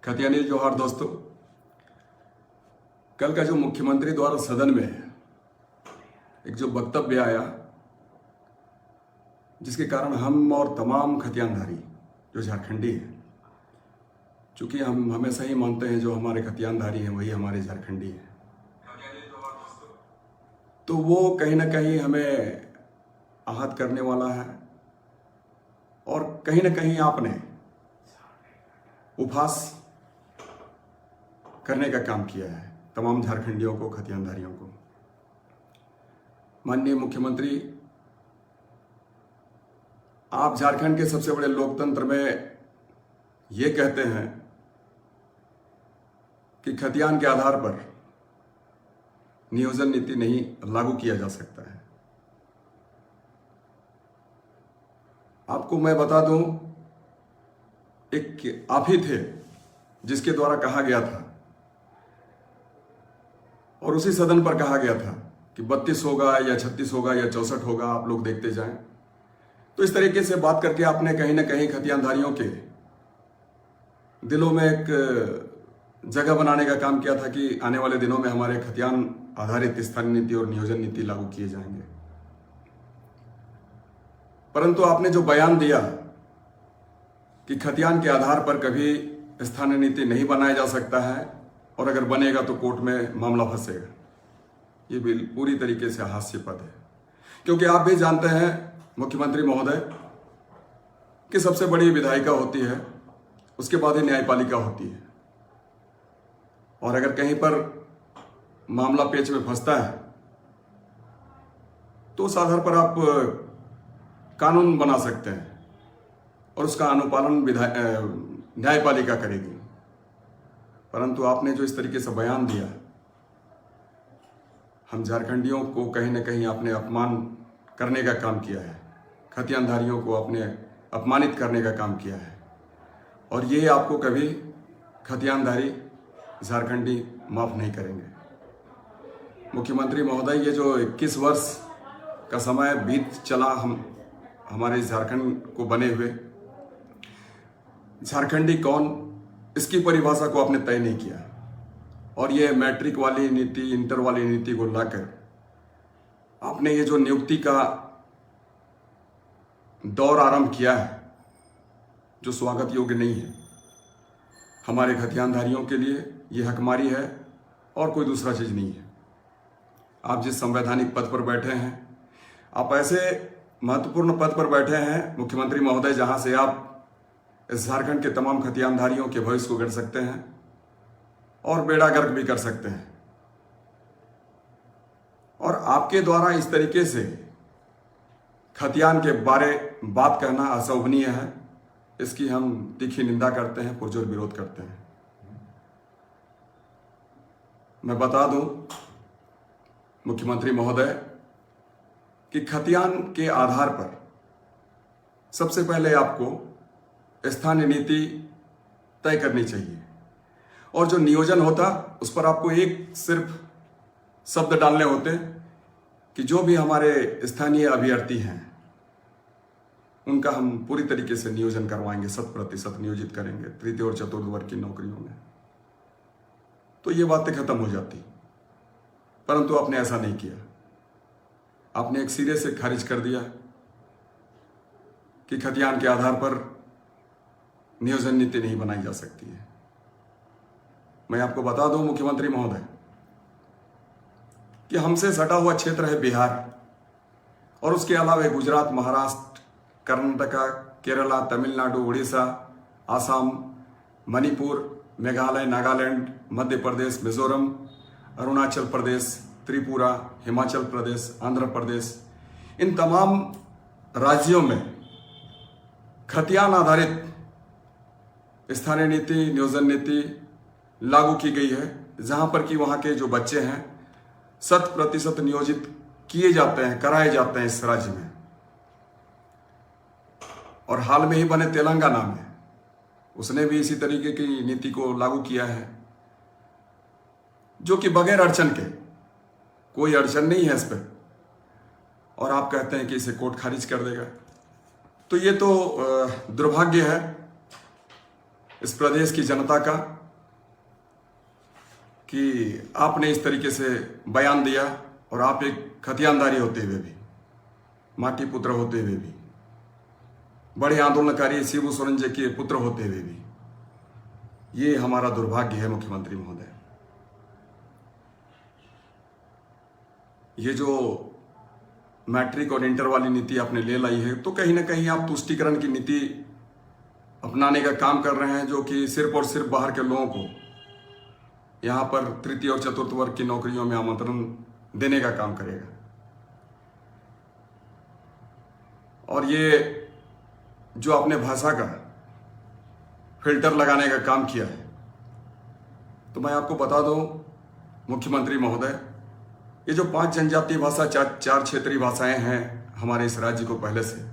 खतियानी जोहार दोस्तों। कल का जो मुख्यमंत्री द्वारा सदन में एक जो वक्तव्य आया, जिसके कारण हम और तमाम खतियानधारी जो झारखंडी हैं, चूंकि हम हमेशा ही मानते हैं जो हमारे खतियानधारी हैं वही हमारे झारखंडी हैं, तो वो कहीं ना कहीं हमें आहत करने वाला है और कहीं ना कहीं आपने उपहास करने का काम किया है तमाम झारखंडियों को, खतियानधारियों को। माननीय मुख्यमंत्री, आप झारखंड के सबसे बड़े लोकतंत्र में ये कहते हैं कि खतियान के आधार पर नियोजन नीति नहीं लागू किया जा सकता है। आपको मैं बता दूं, एक आप ही थे जिसके द्वारा कहा गया था और उसी सदन पर कहा गया था कि 32 होगा या 36 होगा या 64 होगा, आप लोग देखते जाएं। तो इस तरीके से बात करके आपने कहीं ना कहीं खतियानधारियों के दिलों में एक जगह बनाने का काम किया था कि आने वाले दिनों में हमारे खतियान आधारित स्थानीय नीति और नियोजन नीति लागू किए जाएंगे। परंतु आपने जो बयान दिया कि खतियान के आधार पर कभी स्थानीय नीति नहीं बनाया जा सकता है और अगर बनेगा तो कोर्ट में मामला फंसेगा, ये बिल पूरी तरीके से हास्यास्पद है। क्योंकि आप भी जानते हैं मुख्यमंत्री महोदय कि सबसे बड़ी विधायिका होती है, उसके बाद ही न्यायपालिका होती है, और अगर कहीं पर मामला पेच में फंसता है तो उस आधार पर आप कानून बना सकते हैं और उसका अनुपालन न्यायपालिका करेगी। परंतु आपने जो इस तरीके से बयान दिया, हम झारखंडियों को कहीं ना कहीं आपने अपमान करने का काम किया है, खतियानधारियों को आपने अपमानित करने का काम किया है, और ये आपको कभी खतियानधारी झारखंडी माफ नहीं करेंगे। मुख्यमंत्री महोदय, ये जो 21 वर्ष का समय बीत चला हमारे झारखंड को बने हुए, झारखंडी कौन, इसकी परिभाषा को आपने तय नहीं किया, और ये मैट्रिक वाली नीति, इंटर वाली नीति को लाकर आपने ये जो नियुक्ति का दौर आरंभ किया है, जो स्वागत योग्य नहीं है। हमारे खतियानधारियों के लिए ये हकमारी है और कोई दूसरा चीज नहीं है। आप जिस संवैधानिक पद पर बैठे हैं, आप ऐसे महत्वपूर्ण पद पर बैठे हैं मुख्यमंत्री महोदय, जहां से आप इस झारखंड के तमाम खतियानधारियों के भविष्य को गढ़ सकते हैं और बेड़ा गर्क भी कर सकते हैं। और आपके द्वारा इस तरीके से खतियान के बारे बात कहना अशोभनीय है, इसकी हम तीखी निंदा करते हैं, पुरजोर विरोध करते हैं। मैं बता दूं मुख्यमंत्री महोदय कि खतियान के आधार पर सबसे पहले आपको स्थानीय नीति तय करनी चाहिए, और जो नियोजन होता उस पर आपको एक सिर्फ शब्द डालने होते कि जो भी हमारे स्थानीय अभ्यर्थी हैं उनका हम पूरी तरीके से नियोजन करवाएंगे, 100% नियोजित करेंगे तृतीय और चतुर्थ वर्ग की नौकरियों में, तो ये बातें खत्म हो जाती। परंतु आपने ऐसा नहीं किया। आपने एक सिरे से खारिज कर दिया कि खतियान के आधार पर नियोजन नीति नहीं बनाई जा सकती है। मैं आपको बता दूं मुख्यमंत्री महोदय कि हमसे सटा हुआ क्षेत्र है बिहार, और उसके अलावा गुजरात, महाराष्ट्र, कर्नाटका, केरला, तमिलनाडु, उड़ीसा, आसाम, मणिपुर, मेघालय, नागालैंड, मध्य प्रदेश, मिजोरम, अरुणाचल प्रदेश, त्रिपुरा, हिमाचल प्रदेश, आंध्र प्रदेश, इन तमाम राज्यों में खतियान आधारित स्थानीय नीति, नियोजन नीति लागू की गई है, जहां पर कि वहां के जो बच्चे हैं 100% नियोजित किए जाते हैं, कराए जाते हैं इस राज्य में। और हाल में ही बने तेलंगाना में उसने भी इसी तरीके की नीति को लागू किया है, जो कि बगैर अड़चन के, कोई अड़चन नहीं है इस पर, और आप कहते हैं कि इसे कोर्ट खारिज कर देगा। तो ये तो दुर्भाग्य है इस प्रदेश की जनता का कि आपने इस तरीके से बयान दिया और आप एक खतियानदारी होते हुए भी, माटी पुत्र होते हुए भी, बड़े आंदोलनकारी शिबू सोरेन जी के पुत्र होते हुए भी, ये हमारा दुर्भाग्य है मुख्यमंत्री महोदय। ये जो मैट्रिक और इंटर वाली नीति आपने ले लाई है, तो कहीं ना कहीं आप तुष्टीकरण की नीति अपनाने का काम कर रहे हैं, जो कि सिर्फ और सिर्फ बाहर के लोगों को यहाँ पर तृतीय और चतुर्थ वर्ग की नौकरियों में आमंत्रण देने का काम करेगा। और ये जो आपने भाषा का फिल्टर लगाने का काम किया है, तो मैं आपको बता दूं मुख्यमंत्री महोदय, ये जो 5 जनजातीय भाषा, 4 क्षेत्रीय भाषाएं हैं हमारे इस राज्य को पहले से,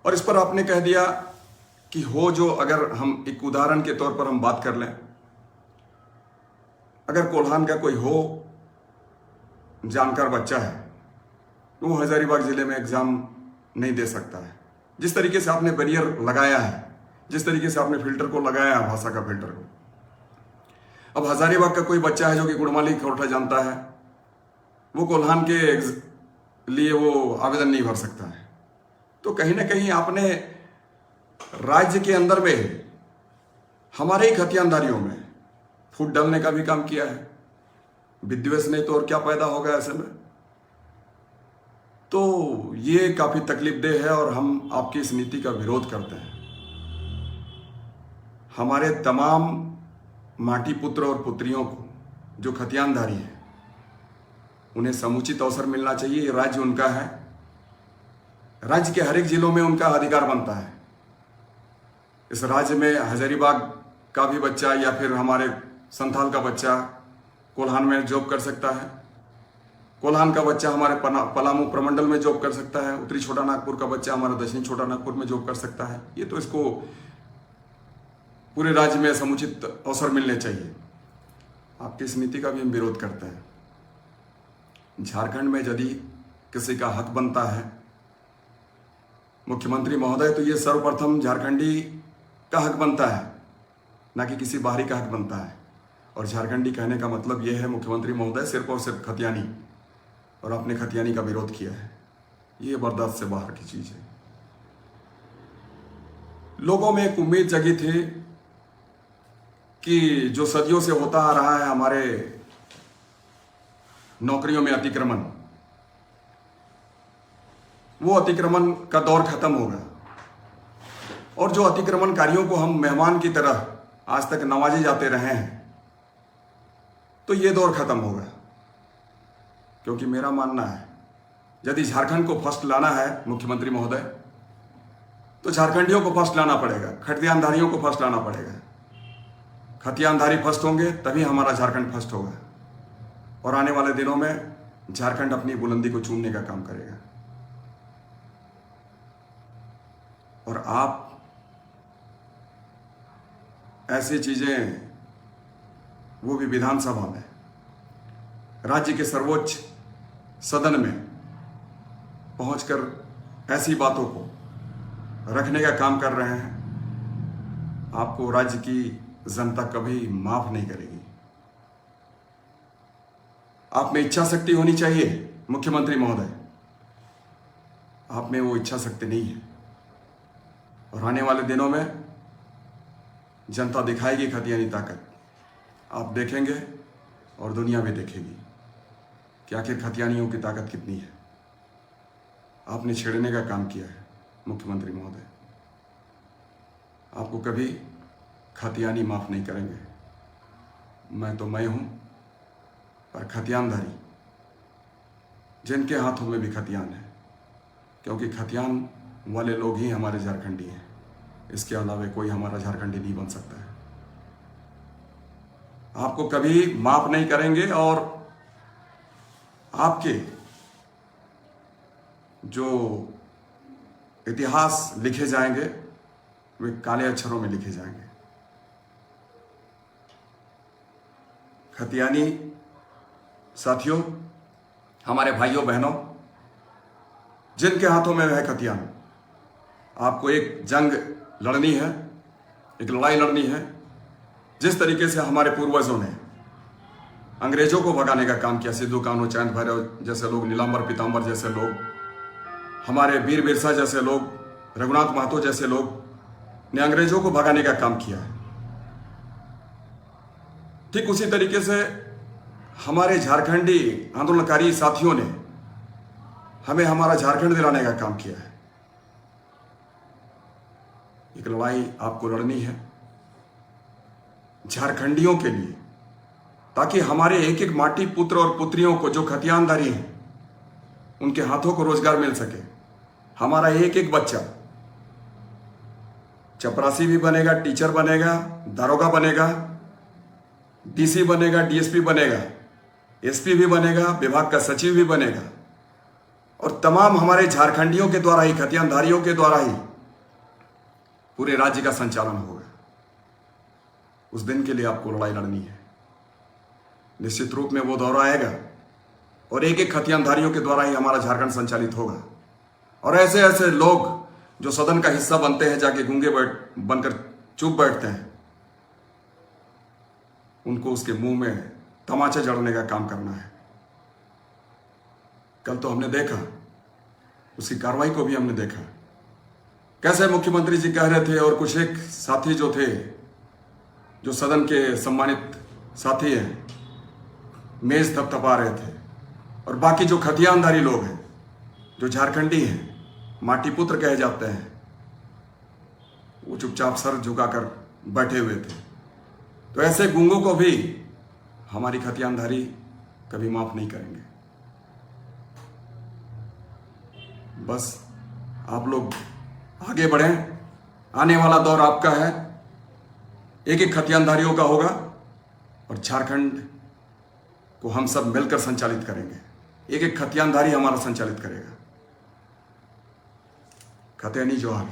और इस पर आपने कह दिया कि हो जो, अगर हम एक उदाहरण के तौर पर हम बात कर लें, अगर कोल्हान का कोई हो जानकार बच्चा है, तो वो हजारीबाग जिले में एग्जाम नहीं दे सकता है। जिस तरीके से आपने बैरियर लगाया है, जिस तरीके से आपने फिल्टर को लगाया है, भाषा का फिल्टर को, अब हजारीबाग का कोई बच्चा है जो कि गुड़माली कोठा जानता है, वो कोल्हान के लिए वो आवेदन नहीं भर सकता है। तो कहीं ना कहीं आपने राज्य के अंदर में हमारे ही खतियानदारियों में फूट डालने का भी काम किया है। विद्वेष नहीं तो और क्या पैदा होगा ऐसे में। तो ये काफी तकलीफदेह है और हम आपकी इस नीति का विरोध करते हैं। हमारे तमाम माटी पुत्र और पुत्रियों को जो खतियानदारी है, उन्हें समुचित अवसर मिलना चाहिए। ये राज्य उनका है, राज्य के हर एक जिलों में उनका अधिकार बनता है। इस राज्य में हजारीबाग का भी बच्चा या फिर हमारे संथाल का बच्चा कोल्हान में जॉब कर सकता है, कोल्हान का बच्चा हमारे पलामू प्रमंडल में जॉब कर सकता है, उत्तरी छोटा नागपुर का बच्चा हमारा दक्षिणी छोटा नागपुर में जॉब कर सकता है। ये तो इसको पूरे राज्य में समुचित अवसर मिलने चाहिए। आपकी इस नीति का भी हम विरोध करते हैं। झारखंड में यदि किसी का हक बनता है मुख्यमंत्री महोदय, तो ये सर्वप्रथम झारखंडी का हक बनता है, ना कि किसी बाहरी का हक बनता है। और झारखंडी कहने का मतलब यह है मुख्यमंत्री महोदय, सिर्फ और सिर्फ खतियानी, और आपने खतियानी का विरोध किया है। ये बर्दाश्त से बाहर की चीज है। लोगों में एक उम्मीद जगी थी कि जो सदियों से होता आ रहा है हमारे नौकरियों में अतिक्रमण, वो अतिक्रमण का दौर खत्म होगा और जो अतिक्रमणकारियों को हम मेहमान की तरह आज तक नवाजे जाते रहे हैं, तो ये दौर खत्म होगा। क्योंकि मेरा मानना है, यदि झारखंड को फर्स्ट लाना है मुख्यमंत्री महोदय, तो झारखंडियों को फर्स्ट लाना पड़ेगा, खतियानधारियों को फर्स्ट लाना पड़ेगा। खतियानधारी फर्स्ट होंगे तभी हमारा झारखंड फर्स्ट होगा, और आने वाले दिनों में झारखंड अपनी बुलंदी को चूमने का काम करेगा। और आप ऐसी चीजें, वो भी विधानसभा में, राज्य के सर्वोच्च सदन में पहुंचकर ऐसी बातों को रखने का काम कर रहे हैं, आपको राज्य की जनता कभी माफ नहीं करेगी। आप में इच्छा शक्ति होनी चाहिए मुख्यमंत्री महोदय, आप में वो इच्छा शक्ति नहीं है। और आने वाले दिनों में जनता दिखाएगी खतियानी ताकत, आप देखेंगे और दुनिया भी देखेगी कि आखिर खतियानियों की ताकत कितनी है। आपने छेड़ने का काम किया है मुख्यमंत्री महोदय, आपको कभी खतियानी माफ नहीं करेंगे। मैं तो मैं हूं, पर खतियानधारी जिनके हाथों में भी खतियान है, क्योंकि खतियान वाले लोग ही हमारे झारखंडी हैं। इसके अलावा कोई हमारा झारखंडी नहीं बन सकता है। आपको कभी माफ नहीं करेंगे और आपके जो इतिहास लिखे जाएंगे वे काले अक्षरों में लिखे जाएंगे। खतियानी साथियों, हमारे भाइयों बहनों, जिनके हाथों में है खतियान, आपको एक जंग लड़नी है, एक लड़ाई लड़नी है। जिस तरीके से हमारे पूर्वजों ने अंग्रेजों को भगाने का काम किया, सिद्धू कान्हू चैन भैरव जैसे लोग, नीलांबर पीतांबर जैसे लोग, हमारे वीर बिरसा जैसे लोग, रघुनाथ महतो जैसे लोग ने अंग्रेजों को भगाने का काम किया है। ठीक उसी तरीके से हमारे झारखंडी आंदोलनकारी साथियों ने हमें हमारा झारखंड दिलाने का काम किया है। एक लड़ाई आपको लड़नी है झारखंडियों के लिए, ताकि हमारे एक एक माटी पुत्र और पुत्रियों को जो खतियानदारी हैं उनके हाथों को रोजगार मिल सके। हमारा एक एक बच्चा चपरासी भी बनेगा, टीचर बनेगा, दारोगा बनेगा, डीसी बनेगा, डीएसपी बनेगा, एसपी भी बनेगा, विभाग का सचिव भी बनेगा, और तमाम हमारे झारखंडियों के द्वारा ही, खतियानधारियों के द्वारा ही पूरे राज्य का संचालन होगा। उस दिन के लिए आपको लड़ाई लड़नी है। निश्चित रूप में वो दौर आएगा और एक एक खतियानधारियों के द्वारा ही हमारा झारखंड संचालित होगा। और ऐसे ऐसे लोग जो सदन का हिस्सा बनते हैं, जाके गूंगे बनकर चुप बैठते हैं, उनको उसके मुंह में तमाचा जड़ने का काम करना है। कल तो हमने देखा, उसकी कार्रवाई को भी हमने देखा, कैसे मुख्यमंत्री जी कह रहे थे और कुछ एक साथी जो थे, जो सदन के सम्मानित साथी हैं, मेज थपथपा रहे थे, और बाकी जो खतियानधारी लोग हैं, जो झारखंडी हैं, माटी पुत्र कहे जाते हैं, वो चुपचाप सर झुकाकर बैठे हुए थे। तो ऐसे गूंगों को भी हमारी खतियानधारी कभी माफ नहीं करेंगे। बस आप लोग आगे बढ़ें, आने वाला दौर आपका है, एक एक खतियानधारियों का होगा, और झारखंड को हम सब मिलकर संचालित करेंगे। एक एक खतियानधारी हमारा संचालित करेगा। खतियानी जोहार।